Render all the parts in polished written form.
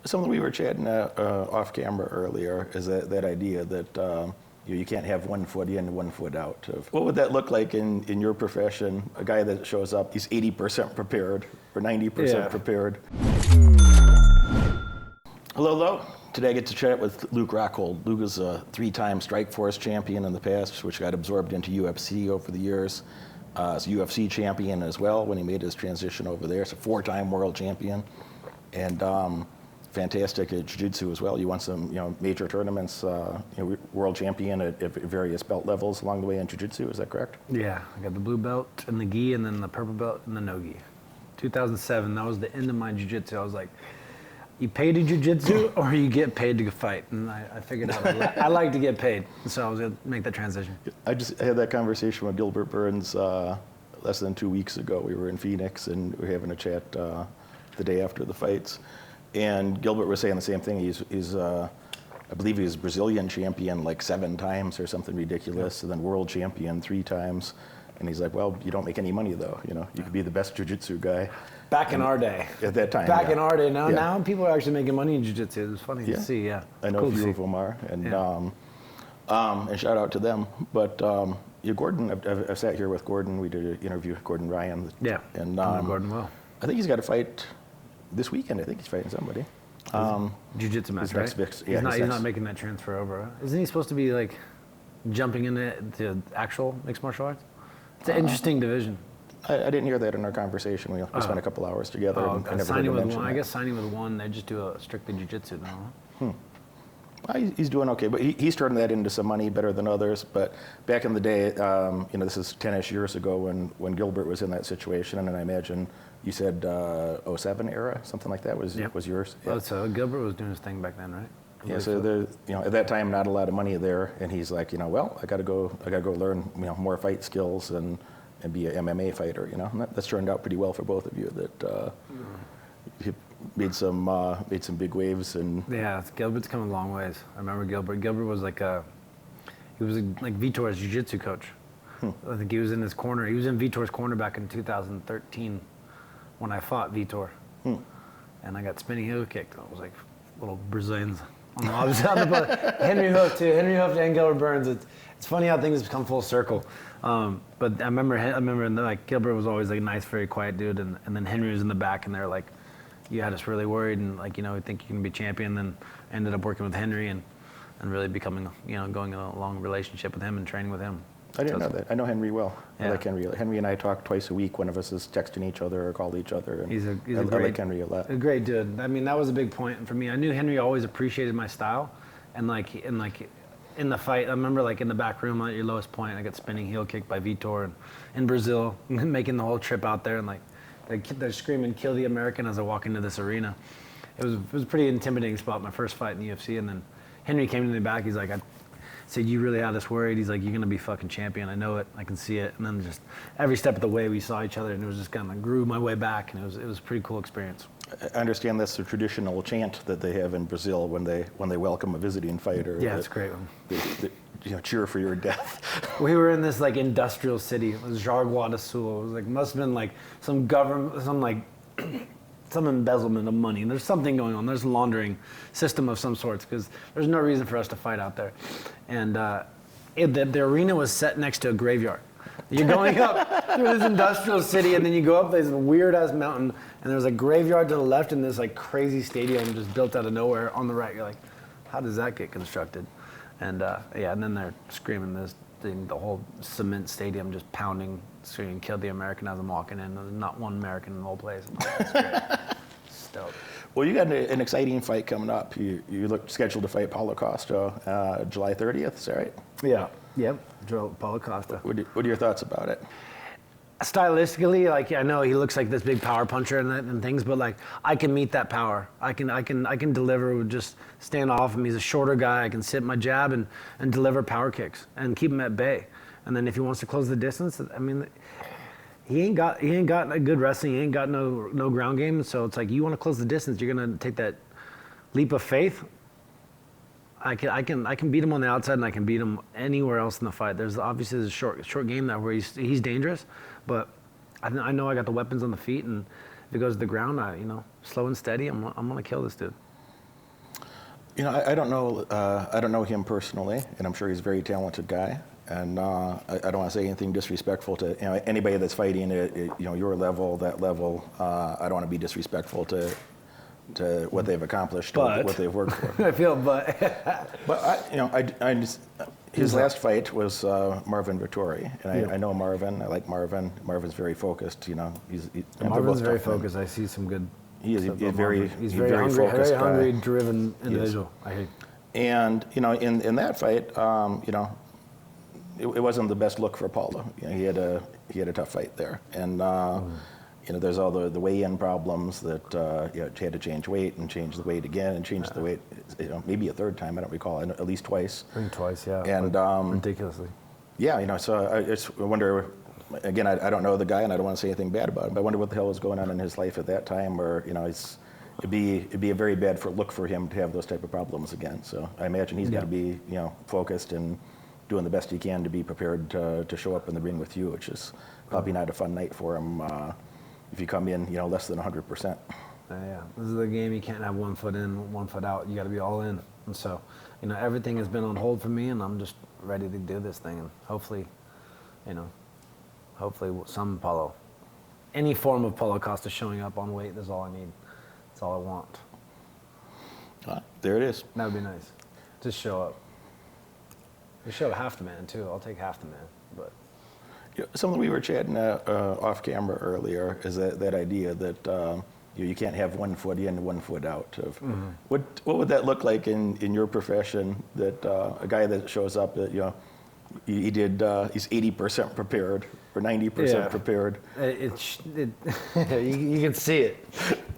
Something we were chatting off camera earlier is that idea that you can't have 1 foot in, 1 foot out. What would that look like in your profession? A guy that shows up, he's 80% prepared or 90% prepared. Hello. Today I get to chat with Luke Rockhold. Luke is a 3-time Strikeforce champion in the past, which got absorbed into UFC over the years. He's a UFC champion as well when he made his transition over there. He's a 4-time world champion. And fantastic at jiu-jitsu as well. You won some, major tournaments. World champion at various belt levels along the way in jiu-jitsu. Is that correct? Yeah, I got the blue belt and the gi, and then the purple belt and the no gi. 2007. That was the end of my jiu-jitsu. I was like, you pay to jiu-jitsu or you get paid to fight, and I figured out I like to get paid, so I was gonna make that transition. I had that conversation with Gilbert Burns less than 2 weeks ago. We were in Phoenix and we were having a chat the day after the fights, and Gilbert was saying the same thing. He's I believe he was Brazilian champion like 7 times or something ridiculous, and then world champion 3 times. And he's like, well, you don't make any money though. You could be the best jiu-jitsu guy. Back in our day. At that time. In our day. Now people are actually making money in jiu-jitsu. It was funny to see. Yeah. I know a few of them are, and and shout out to them. But Gordon, I've sat here with Gordon. We did an interview with Gordon Ryan. Yeah. And Gordon well. I think he's got a fight this weekend. I think he's fighting somebody. Jiu-jitsu match, right? He's not making that transfer over. Huh? Isn't he supposed to be like jumping into actual mixed martial arts? It's an interesting division. I didn't hear that in our conversation. We spent a couple hours together. I never heard him mention that. I guess signing with one, they just do a strictly jiu-jitsu now. He's doing okay, but he's turning that into some money better than others. But back in the day, this is 10-ish years ago when Gilbert was in that situation, and I imagine you said 07 era, something like that was yours. Yeah. So Gilbert was doing his thing back then, right? Yeah, so at that time, not a lot of money there, and he's like, well, I got to go learn, more fight skills and be an MMA fighter, and that's turned out pretty well for both of you. That you made some big waves, and Gilbert's come a long ways. I remember Gilbert. Gilbert was like Vitor's jiu-jitsu coach. I think he was in his corner. He was in Vitor's corner back in 2013 when I fought Vitor, and I got spinning heel kicked. I was like little Brazilians. On the opposite Henry Hooft too. Henry Hooft and Gilbert Burns. It's funny how things come full circle. But I remember Gilbert was always like a nice, very quiet dude, and then Henry was in the back, and they're like, you had us really worried, and we think you can be champion. Then I ended up working with Henry and really becoming, going in a long relationship with him and training with him. I didn't know that. I know Henry well. Yeah. I like Henry. Henry and I talk twice a week. One of us is texting each other or call each other. And I like Henry a lot. A great dude. I mean, that was a big point for me. I knew Henry always appreciated my style, and in the fight, I remember in the back room at your lowest point, I got spinning heel kicked by Vitor in Brazil, making the whole trip out there, and they're screaming "Kill the American" as I walk into this arena. It was a pretty intimidating spot. My first fight in the UFC, and then Henry came to me back. He's like, I said, you really had us worried. He's like, you're going to be fucking champion. I know it. I can see it. And then just every step of the way we saw each other, and it was just kind of grew my way back, and it was a pretty cool experience. I understand that's the traditional chant that they have in Brazil when they welcome a visiting fighter. Yeah, it's a great one. They cheer for your death. We were in this industrial city. It was Jaraguá do Sul. It was must have been some government, some embezzlement of money. There's something going on. There's a laundering system of some sorts, because there's no reason for us to fight out there. And the arena was set next to a graveyard. You're going up through this industrial city, and then you go up this weird-ass mountain, and there's a graveyard to the left and this crazy stadium just built out of nowhere on the right. You're like, how does that get constructed? And and then they're screaming this thing, the whole cement stadium just pounding, screaming, "Kill the American" as I'm walking in. There's not one American in the whole place. It's great. Stoked. Well, you got an exciting fight coming up. You look scheduled to fight Paulo Costa July 30th, is that right? Yeah. Yep. Paulo Costa. What are your thoughts about it? Stylistically, I know he looks like this big power puncher and things, but I can meet that power. I can deliver with just stand off him. He's a shorter guy. I can sit my jab and deliver power kicks and keep him at bay. And then if he wants to close the distance, I mean, he ain't got a good wrestling. He ain't got no ground game. So it's you want to close the distance, you're gonna take that leap of faith. I can beat him on the outside, and I can beat him anywhere else in the fight. There's obviously a short game where he's dangerous, but I know I got the weapons on the feet, and if it goes to the ground, slow and steady, I'm gonna kill this dude. I don't know. I don't know him personally, and I'm sure he's a very talented guy. And I don't want to say anything disrespectful to anybody that's fighting at your level, that level. I don't want to be disrespectful to what they've accomplished or what they've worked for. I feel, but I just, his last fight was Marvin Vittori, and I know Marvin. I like Marvin. Marvin's very focused. Marvin's very focused. I see some good. He's very hungry, focused, very hungry, driven individual. I hate. And in that fight, it wasn't the best look for Paulo. He had a tough fight there, and there's all the weigh-in problems that he had to change weight and change the weight again and change the weight, maybe a third time. I don't recall, at least twice. I think twice, yeah. And ridiculously. Yeah, so I wonder. Again, I don't know the guy, and I don't want to say anything bad about him. But I wonder what the hell was going on in his life at that time, where it'd be a very bad look for him to have those type of problems again. So I imagine he's got to be focused and doing the best he can to be prepared to show up in the ring with you, which is probably not a fun night for him if you come in less than 100%. Yeah, this is the game. You can't have 1 foot in, 1 foot out. You got to be all in. And so, everything has been on hold for me, and I'm just ready to do this thing. And hopefully some Paulo, any form of Paulo Costa showing up on weight is all I need. That's all I want. There it is. That would be nice. Just show up. Just show half the man too. I'll take half the man. But something we were chatting off camera earlier is that idea that you can't have 1 foot in, 1 foot out. What would that look like in your profession? That a guy that shows up that he's 80% prepared or 90% prepared. You can see it.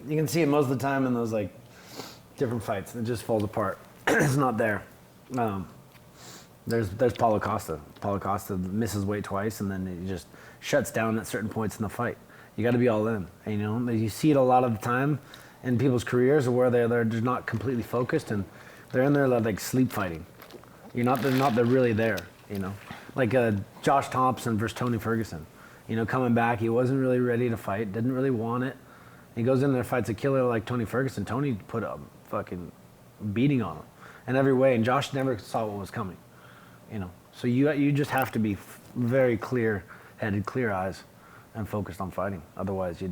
You can see it most of the time in those different fights. It just falls apart. It's not there. There's Paulo Costa. Paulo Costa misses weight twice, and then he just shuts down at certain points in the fight. You got to be all in. And, you see it a lot of the time in people's careers where they're just not completely focused, and they're in there like sleep fighting. They're not really there. Like Josh Thompson versus Tony Ferguson. Coming back, he wasn't really ready to fight, didn't really want it. He goes in there, fights a killer like Tony Ferguson. Tony put a fucking beating on him in every way, and Josh never saw what was coming. So you just have to be very clear-headed, clear eyes, and focused on fighting. Otherwise, you're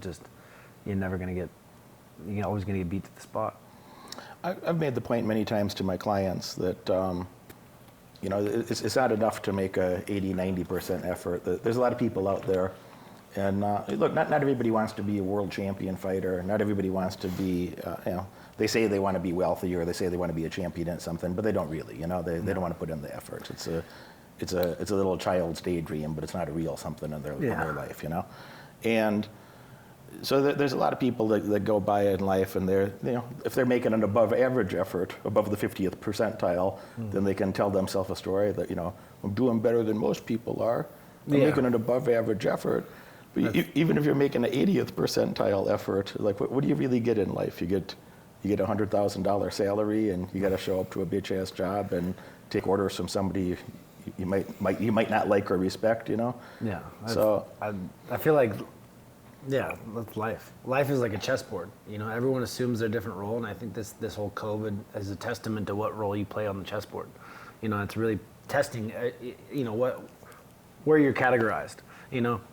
always gonna get beat to the spot. I've made the point many times to my clients that it's not enough to make a 80-90% effort. There's a lot of people out there, and look, not everybody wants to be a world champion fighter. Not everybody wants to be they say they want to be wealthy, or they say they want to be a champion at something, but they don't really. They don't want to put in the effort. It's a little child's daydream, but it's not a real something in their life. And so there's a lot of people that go by in life, and they're if they're making an above average effort, above the 50th percentile, then they can tell themselves a story that I'm doing better than most people are. I'm making an above average effort. But even if you're making an 80th percentile effort, what do you really get in life? You get a $100,000 salary, and you got to show up to a bitch ass job and take orders from somebody you might not like or respect. Yeah. So I feel like. Yeah, that's life. Life is like a chessboard. Everyone assumes their different role, and I think this whole COVID is a testament to what role you play on the chessboard. It's really testing, where you're categorized.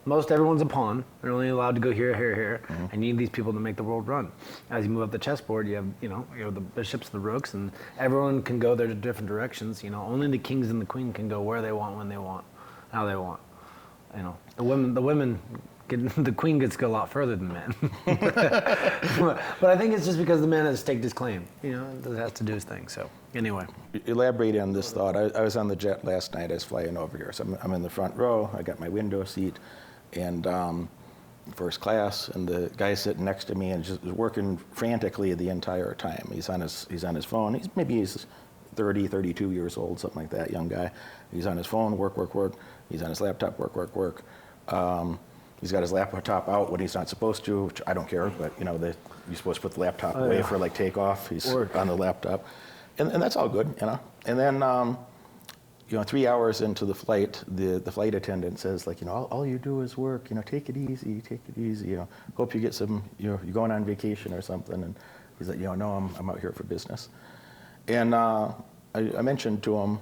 Most everyone's a pawn. They're only allowed to go here, here, here, and you need these people to make the world run. As you move up the chessboard, you have the bishops, the rooks, and everyone can go there to different directions. Only the kings and the queen can go where they want, when they want, how they want. The women. The queen gets to go a lot further than men. But I think it's just because the man has staked his claim. It has to do his thing. So anyway. Elaborate on this thought. I was on the jet last night. I was flying over here. So I'm in the front row. I got my window seat and first class. And the guy sitting next to me and just working frantically the entire time. He's on his phone. He's 30, 32 years old, something like that, young guy. He's on his phone, work. He's on his laptop, work. He's got his laptop out when he's not supposed to, which I don't care, but you're supposed to put the laptop away for takeoff. He's on the laptop, and that's all good, And then 3 hours into the flight, the flight attendant says all you do is work. Take it easy. Hope you get some. You're going on vacation or something. And he's like, no, I'm out here for business. And I mentioned to him,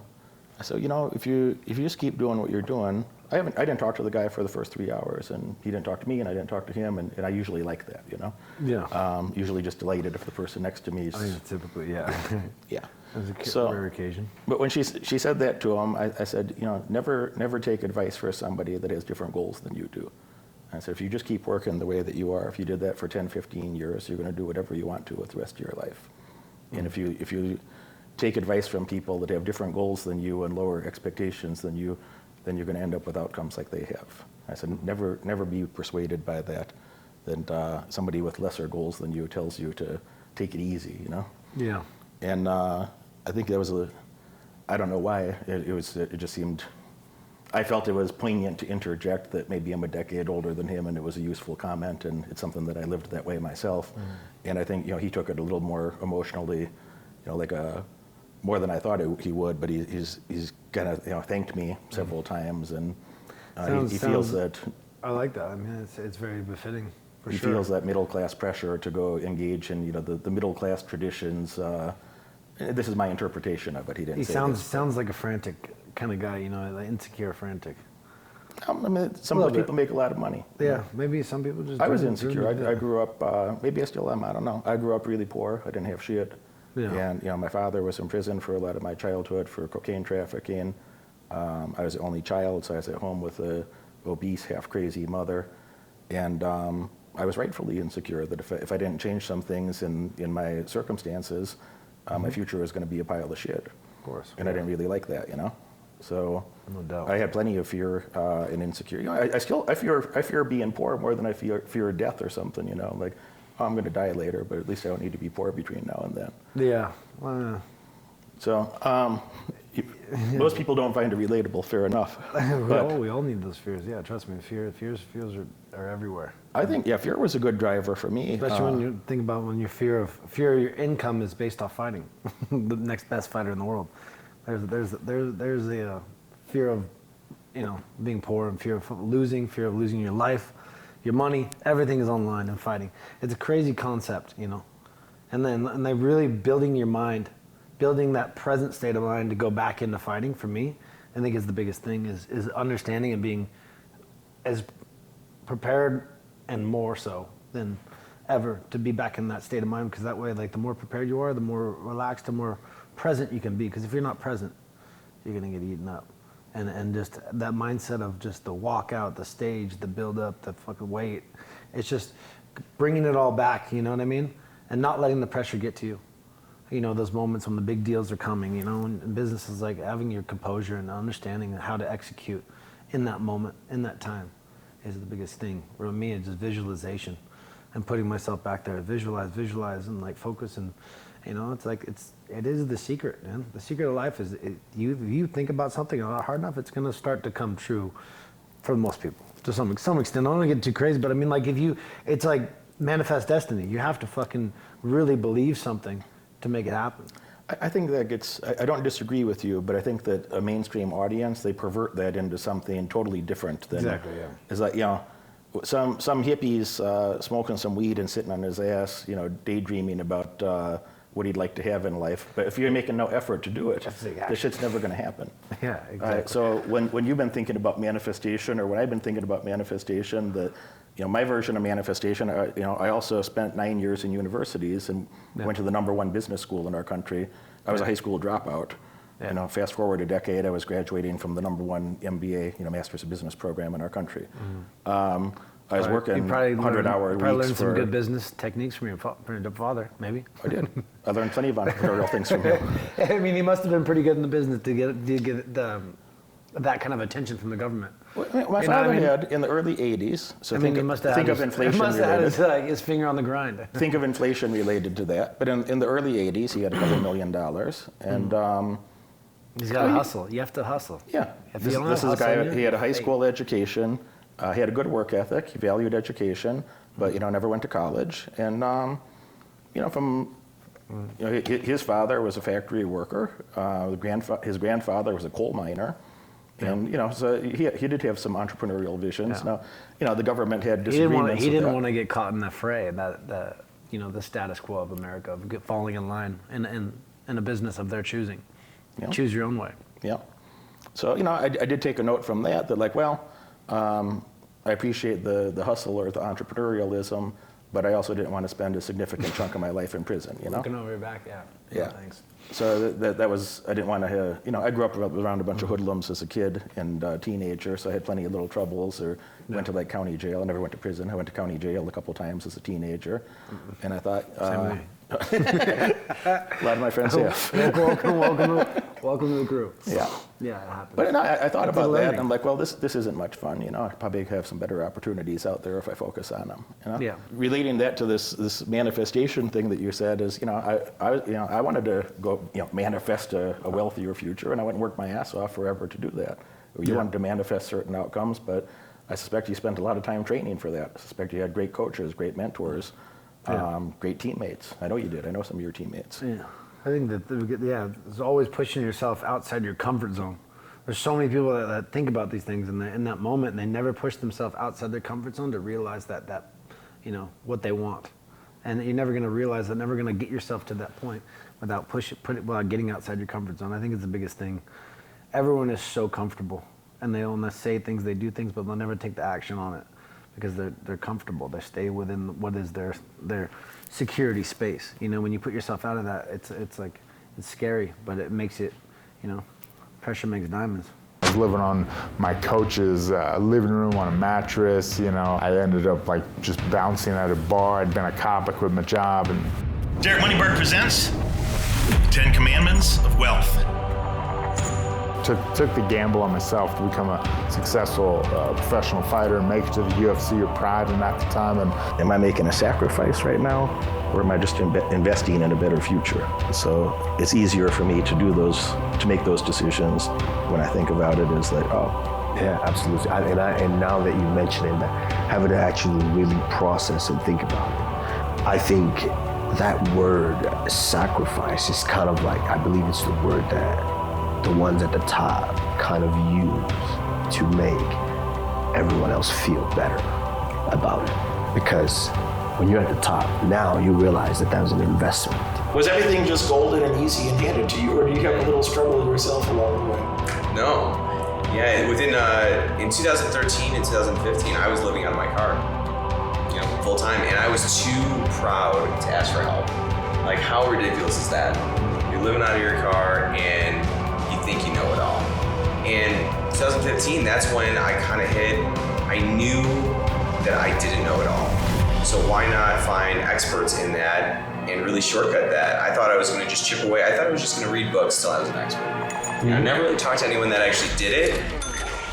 I said, if you just keep doing what you're doing, I didn't talk to the guy for the first 3 hours, and he didn't talk to me, and I didn't talk to him, and I usually like that, Yeah. Usually just delated if the person next to me is. I mean, typically, yeah. Yeah. As a rare occasion. But when she said that to him, I said, never take advice for somebody that has different goals than you do. I said, if you just keep working the way that you are, if you did that for 10, 15 years, you're going to do whatever you want to with the rest of your life. And if you take advice from people that have different goals than you and lower expectations than you, then you're going to end up with outcomes like they have. I said, never be persuaded by that somebody with lesser goals than you tells you to take it easy, Yeah. And I think that was I don't know why, it just seemed, I felt it was poignant to interject that maybe I'm a decade older than him, and it was a useful comment, and it's something that I lived that way myself. And I think, he took it a little more emotionally, like more than I thought he would, but he's kind of, thanked me several times, and he feels that. I like that. I mean, it's very befitting. He feels that middle class pressure to go engage in, the middle class traditions. This is my interpretation of it. He didn't. He say sounds like a frantic kind of guy, like insecure, frantic. I mean, some of those people make a lot of money. Yeah, maybe some people just. I was insecure. I grew up. Maybe I still am. I don't know. I grew up really poor. I didn't have shit. Yeah. And my father was in prison for a lot of my childhood for cocaine trafficking. I was the only child, so I was at home with a obese, half crazy mother, and I was rightfully insecure that if I didn't change some things in my circumstances, my future was going to be a pile of shit. Of course. And I didn't really like that, So no doubt. I had plenty of fear and insecurity. I fear being poor more than I fear death or something. Like, oh, I'm going to die later, but at least I don't need to be poor between now and then. Yeah. Well, so most people don't find it relatable. Fair enough. we all need those fears. Yeah, trust me. Fears are everywhere. I think fear was a good driver for me. Especially when you think about when your fear of your income is based off fighting, the next best fighter in the world. There's a fear of being poor and fear of losing your life, your money. Everything is online and fighting. It's a crazy concept, and they really building your mind, building that present state of mind to go back into fighting. For me, I think is the biggest thing is understanding and being as prepared and more so than ever to be back in that state of mind, because that way, like, the more prepared you are, the more relaxed, the more present you can be, because if you're not present, you're going to get eaten up. And just that mindset of just the walk out, the stage, the build up, the fucking wait, it's just bringing it all back, you know what I mean? And not letting the pressure get to you. Those moments when the big deals are coming, in business is like having your composure and understanding how to execute in that moment, in that time, is the biggest thing. For me, it's just visualization and putting myself back there, visualize and like focus, and it is the secret, man. The secret of life is if you think about something hard enough, it's gonna start to come true for most people to some extent. I don't want to get too crazy, but I mean, like, it's like manifest destiny. You have to fucking really believe something to make it happen. I think that I don't disagree with you, but I think that a mainstream audience, they pervert that into something totally different than. Exactly, yeah. It's like, some hippies smoking some weed and sitting on his ass, daydreaming about what he'd like to have in life. But if you're making no effort to do it, the shit's never going to happen. Yeah, exactly. So when you've been thinking about manifestation, or when I've been thinking about manifestation, my version of manifestation, I also spent 9 years in universities and went to the #1 business school in our country. I was a high school dropout. Yeah. Fast forward a decade, I was graduating from the #1 MBA, Master's of Business program in our country. I was working 100-hour weeks. Probably learned some good business techniques from your father, maybe. I did. I learned plenty of entrepreneurial things from him. I mean, he must have been pretty good in the business to get that kind of attention from the government. Well, my father had in the early 80s. So think of inflation. He must have had his finger on the grind. Think of inflation related to that. But in the early 80s, he had a couple $1 million. And he's got to hustle. You have to hustle. Yeah. This is a guy, he had a high school education. He had a good work ethic. He valued education, but never went to college. And his father was a factory worker. His grandfather was a coal miner. And so he did have some entrepreneurial visions. Yeah. Now, the government had disagreements. He didn't want to get caught in the fray, the status quo of America, of falling in line and in a business of their choosing. Yeah. Choose your own way. Yeah. So, I did take a note from that like, well, I appreciate the hustle or the entrepreneurialism, but I also didn't want to spend a significant chunk of my life in prison, Looking over your back, yeah. Yeah. Thanks. So that was, I didn't want to, I grew up around a bunch of hoodlums as a kid and teenager, so I had plenty of little troubles or went to like county jail. I never went to prison. I went to county jail a couple times as a teenager. And I thought, Same way. a lot of my friends have. Welcome to the crew. Yeah. Yeah, it happens. But I thought It's about learning. that, and I'm like, well, this isn't much fun, I probably have some better opportunities out there if I focus on them, Yeah. Relating that to this manifestation thing that you said is, I wanted to go, manifest a wealthier future, and I went and worked my ass off forever to do that. You wanted to manifest certain outcomes, but I suspect you spent a lot of time training for that. I suspect you had great coaches, great mentors, great teammates. I know you did. I know some of your teammates. Yeah, I think that it's always pushing yourself outside your comfort zone. There's so many people that think about these things in that moment, and they never push themselves outside their comfort zone to realize that what they want. And you're never going to realize that, never going to get yourself to that point without getting outside your comfort zone. I think it's the biggest thing. Everyone is so comfortable, and they only say things, they do things, but they'll never take the action on it because they're comfortable. They stay within what is their security space. When you put yourself out of that, it's scary, but it makes it, pressure makes diamonds. I was living on my coach's living room on a mattress. I ended up just bouncing at a bar. I'd been a cop. I quit my job. And Derek Moneyberg presents 10 Commandments of Wealth. took the gamble on myself to become a successful professional fighter and make it to the UFC or Pride, and at the time. And Am I making a sacrifice right now, or am I just investing in a better future? So it's easier for me to make those decisions when I think about it as like, oh, Yeah, absolutely. And now that you mention it, having to actually really process and think about it, I think that word sacrifice is kind of like, I believe it's the word that the ones at the top kind of use to make everyone else feel better about it. Because when you're at the top, now you realize that was an investment. Was everything just golden and easy and handed to you, or do you have a little struggle yourself along the way? No. Yeah, in 2013 and 2015, I was living out of my car, full time, and I was too proud to ask for help. Like, how ridiculous is that? You're living out of your car and you think you know it all. And 2015, that's when I kind of I knew that I didn't know it all. So why not find experts in that and really shortcut that? I thought I was going to just chip away. I thought I was just going to read books till I was an expert. I never really talked to anyone that actually did it.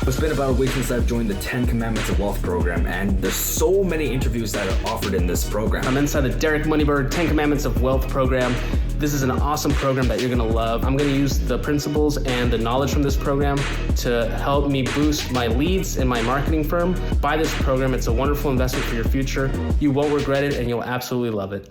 It's been about a week since I've joined the 10 Commandments of Wealth program, and there's so many interviews that are offered in this program. I'm inside the Derek Moneyberg 10 Commandments of Wealth program. This is an awesome program that you're gonna love. I'm gonna use the principles and the knowledge from this program to help me boost my leads in my marketing firm. Buy this program, it's a wonderful investment for your future. You won't regret it and you'll absolutely love it.